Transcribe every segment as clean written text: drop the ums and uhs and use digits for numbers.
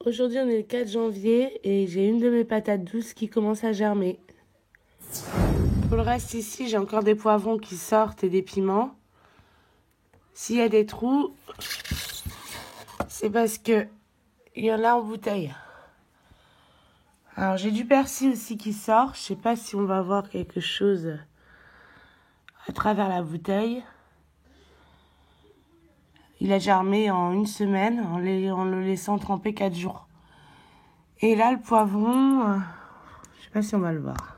Aujourd'hui, on est le 4 janvier et j'ai une de mes patates douces qui commence à germer. Pour le reste, ici, j'ai encore des poivrons qui sortent et des piments. S'il y a des trous, c'est parce que il y en a en bouteille. Alors, j'ai du persil aussi qui sort. Je sais pas si on va voir quelque chose à travers la bouteille. Il a germé en une semaine en le laissant tremper 4 jours. Et là, le poivron, je sais pas si on va le voir.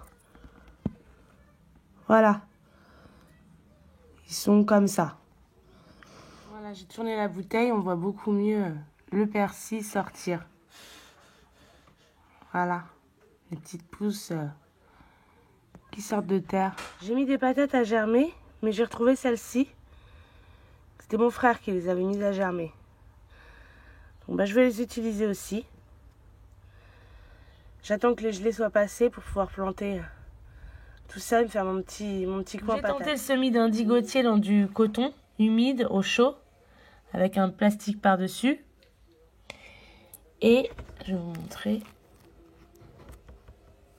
Voilà. Ils sont comme ça. Voilà, j'ai tourné la bouteille, on voit beaucoup mieux le persil sortir. Voilà, les petites pousses qui sortent de terre. J'ai mis des patates à germer, mais j'ai retrouvé celles-ci. C'était mon frère qui les avait mises à germer. Donc je vais les utiliser aussi. J'attends que les gelées soient passées pour pouvoir planter tout ça et me faire mon petit coin patate. J'ai tenté le semis d'indigotier dans du coton humide au chaud avec un plastique par-dessus. Et je vais vous montrer.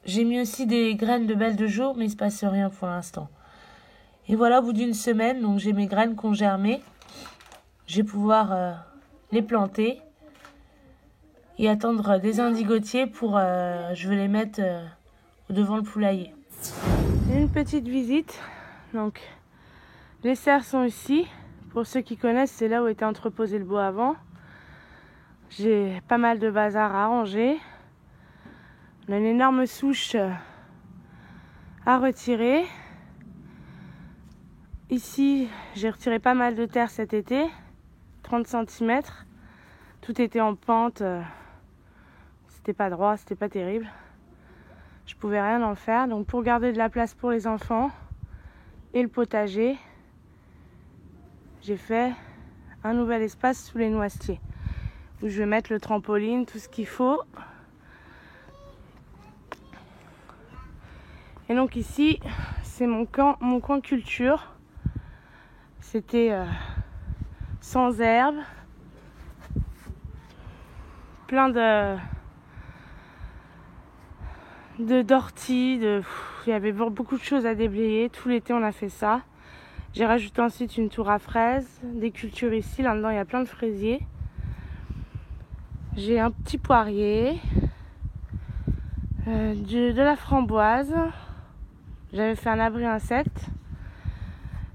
J'ai mis aussi des graines de belle de jour, mais il ne se passe rien pour l'instant. Et voilà, au bout d'une semaine, donc j'ai mes graines qui ont germé. Je vais pouvoir les planter et attendre des indigotiers pour... je vais les mettre devant le poulailler. Une petite visite. Donc, les serres sont ici. Pour ceux qui connaissent, c'est là où était entreposé le bois avant. J'ai pas mal de bazar à ranger. On a une énorme souche à retirer. Ici, j'ai retiré pas mal de terre cet été. 30 cm. Tout était en pente. C'était pas droit, c'était pas terrible. Je pouvais rien en faire. Donc pour garder de la place pour les enfants et le potager, j'ai fait un nouvel espace sous les noisetiers où je vais mettre le trampoline, tout ce qu'il faut. Et donc ici, c'est mon coin culture. C'était sans herbe, plein d'orties, il y avait beaucoup de choses à déblayer. Tout l'été, on a fait ça. J'ai rajouté ensuite une tour à fraises, des cultures ici. Là-dedans, il y a plein de fraisiers. J'ai un petit poirier, de la framboise. J'avais fait un abri insectes.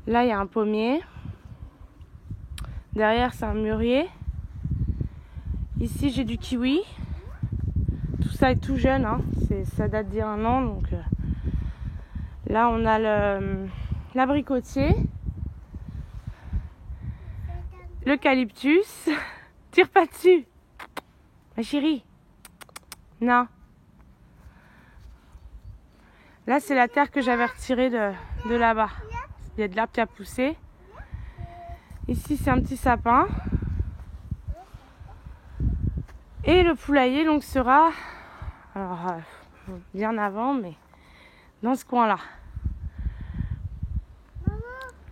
Là, il y a un pommier. Derrière, c'est un mûrier. Ici, j'ai du kiwi. Tout ça est tout jeune, hein. Ça date d'il y a 1 an. Donc, là, on a l'abricotier, l'eucalyptus. Tire pas dessus, ma chérie. Non. Là, c'est la terre que j'avais retirée de là-bas. Il y a de l'herbe qui a poussé. Ici, c'est un petit sapin. Et le poulailler, donc, sera... Alors, bien avant, mais dans ce coin-là.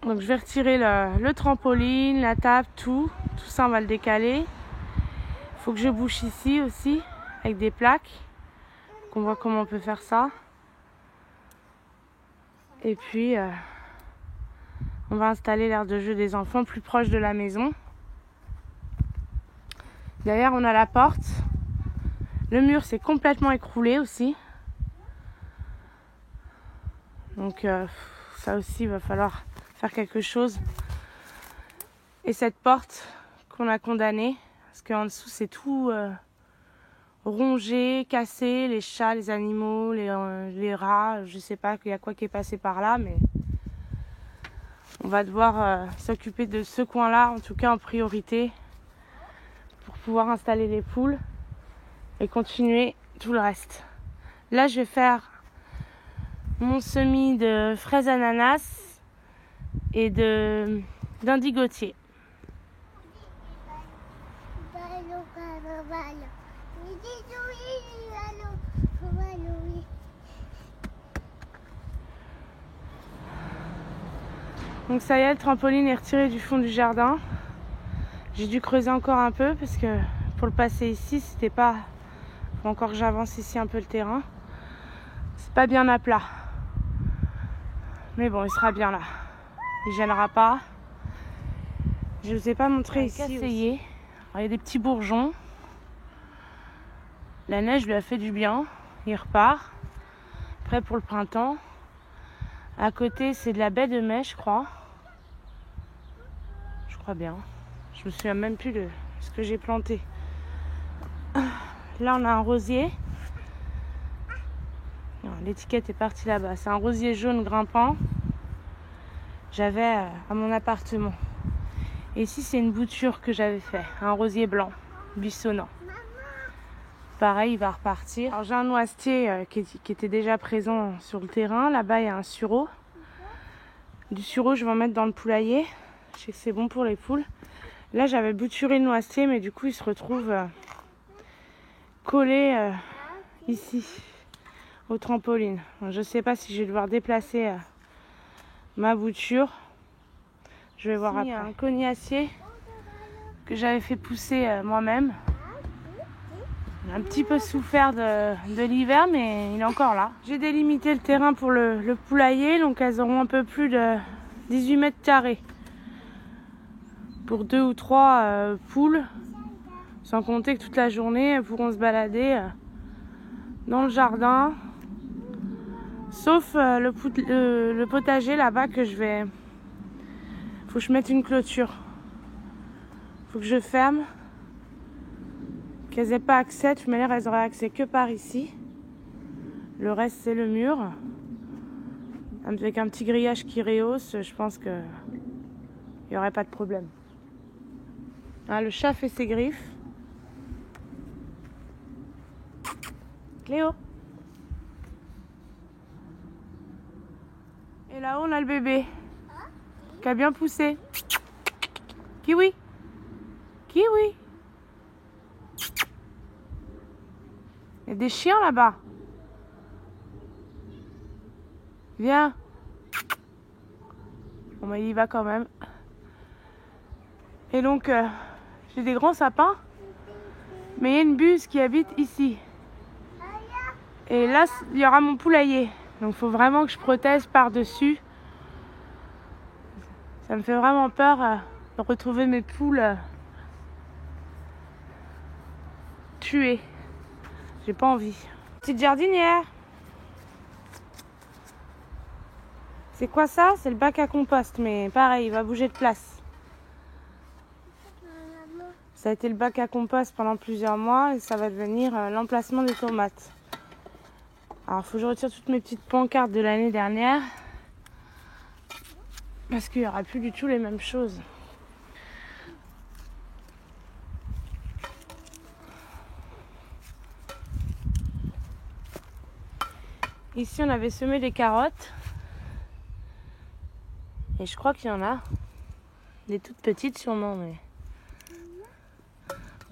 Donc, je vais retirer le trampoline, la table, tout. Tout ça, on va le décaler. Il faut que je bouche ici aussi, avec des plaques. Qu'on voit comment on peut faire ça. Et puis, on va installer l'aire de jeu des enfants plus proche de la maison. Derrière, on a la porte. Le mur s'est complètement écroulé aussi. Donc, ça aussi, il va falloir faire quelque chose. Et cette porte qu'on a condamnée, parce qu'en dessous, c'est tout rongé, cassé, les chats, les animaux, les rats, je sais pas, il y a quoi qui est passé par là, mais on va devoir s'occuper de ce coin-là, en tout cas en priorité, pour pouvoir installer les poules et continuer tout le reste. Là, je vais faire mon semis de fraises ananas et d'indigotier. Donc ça y est, le trampoline est retiré du fond du jardin. J'ai dû creuser encore un peu parce que pour le passer ici, c'était pas... Faut encore que j'avance ici un peu le terrain. C'est pas bien à plat. Mais bon, il sera bien là. Il gênera pas. Je vous ai pas montré ici. Il y a des petits bourgeons. La neige lui a fait du bien. Il repart. Prêt pour le printemps. À côté, c'est de la baie de mai, je crois. Je crois bien. Je me souviens même plus de ce que j'ai planté. Là, on a un rosier. L'étiquette est partie là-bas. C'est un rosier jaune grimpant. J'avais à mon appartement. Et ici, c'est une bouture que j'avais fait. Un rosier blanc, buissonnant. Pareil, il va repartir. Alors, j'ai un noisetier qui était déjà présent sur le terrain. Là-bas, il y a un sureau. Du sureau, je vais en mettre dans le poulailler. Je sais que c'est bon pour les poules. Là, j'avais bouturé le noisetier, mais du coup, il se retrouve collé ici, au trampoline. Je ne sais pas si je vais devoir déplacer ma bouture. Je vais voir après. Il y a un cognacier que j'avais fait pousser moi-même. Il a un petit peu souffert de l'hiver, mais il est encore là. J'ai délimité le terrain pour le poulailler, donc elles auront un peu plus de 18 mètres carrés. Pour 2 ou 3 poules, sans compter que toute la journée, elles pourront se balader dans le jardin. Sauf le potager là-bas que je vais... Faut que je mette une clôture. Faut que je ferme. Qu'elles n'aient pas accès. De toute manière, elles auraient accès que par ici. Le reste, c'est le mur. Avec un petit grillage qui rehausse, je pense que il n'y aurait pas de problème. Ah, le chat fait ses griffes. Cléo. Et là-haut, on a le bébé. Qui a bien poussé. Kiwi. Kiwi. Il y a des chiens là-bas. Viens. Bon, bah, il y va quand même. Et donc, j'ai des grands sapins. Mais il y a une buse qui habite ici. Et là, il y aura mon poulailler. Donc, il faut vraiment que je protège par-dessus. Ça me fait vraiment peur de retrouver mes poules tuées. J'ai pas envie. Petite jardinière. C'est quoi ça? C'est le bac à compost, mais pareil, il va bouger de place. Ça a été le bac à compost pendant plusieurs mois et ça va devenir l'emplacement des tomates. Alors, il faut que je retire toutes mes petites pancartes de l'année dernière. Parce qu'il n'y aura plus du tout les mêmes choses. Ici, on avait semé des carottes. Et je crois qu'il y en a. Des toutes petites sûrement, mais...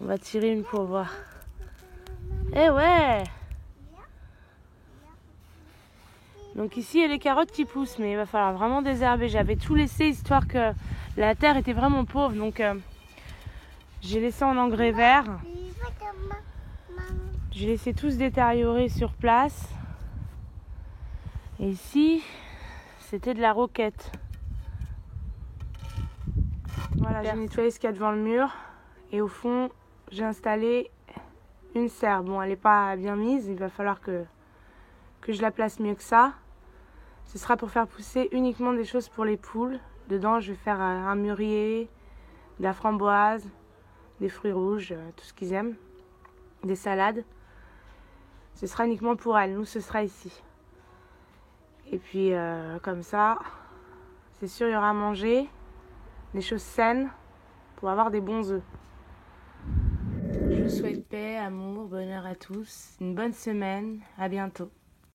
On va tirer une pour voir. Eh ouais! Donc ici, il y a les carottes qui poussent, mais il va falloir vraiment désherber. J'avais tout laissé, histoire que la terre était vraiment pauvre. Donc, j'ai laissé en engrais vert. J'ai laissé tout se détériorer sur place. Et ici, c'était de la roquette. Voilà, j'ai nettoyé ce qu'il y a devant le mur. Et au fond, j'ai installé une serre. Bon, elle n'est pas bien mise. Il va falloir que je la place mieux que ça. Ce sera pour faire pousser uniquement des choses pour les poules. Dedans, je vais faire un mûrier, de la framboise, des fruits rouges, tout ce qu'ils aiment, des salades. Ce sera uniquement pour elles. Nous, ce sera ici. Et puis, comme ça, c'est sûr, il y aura à manger, des choses saines pour avoir des bons œufs. Je vous souhaite paix, amour, bonheur à tous. Une bonne semaine. À bientôt.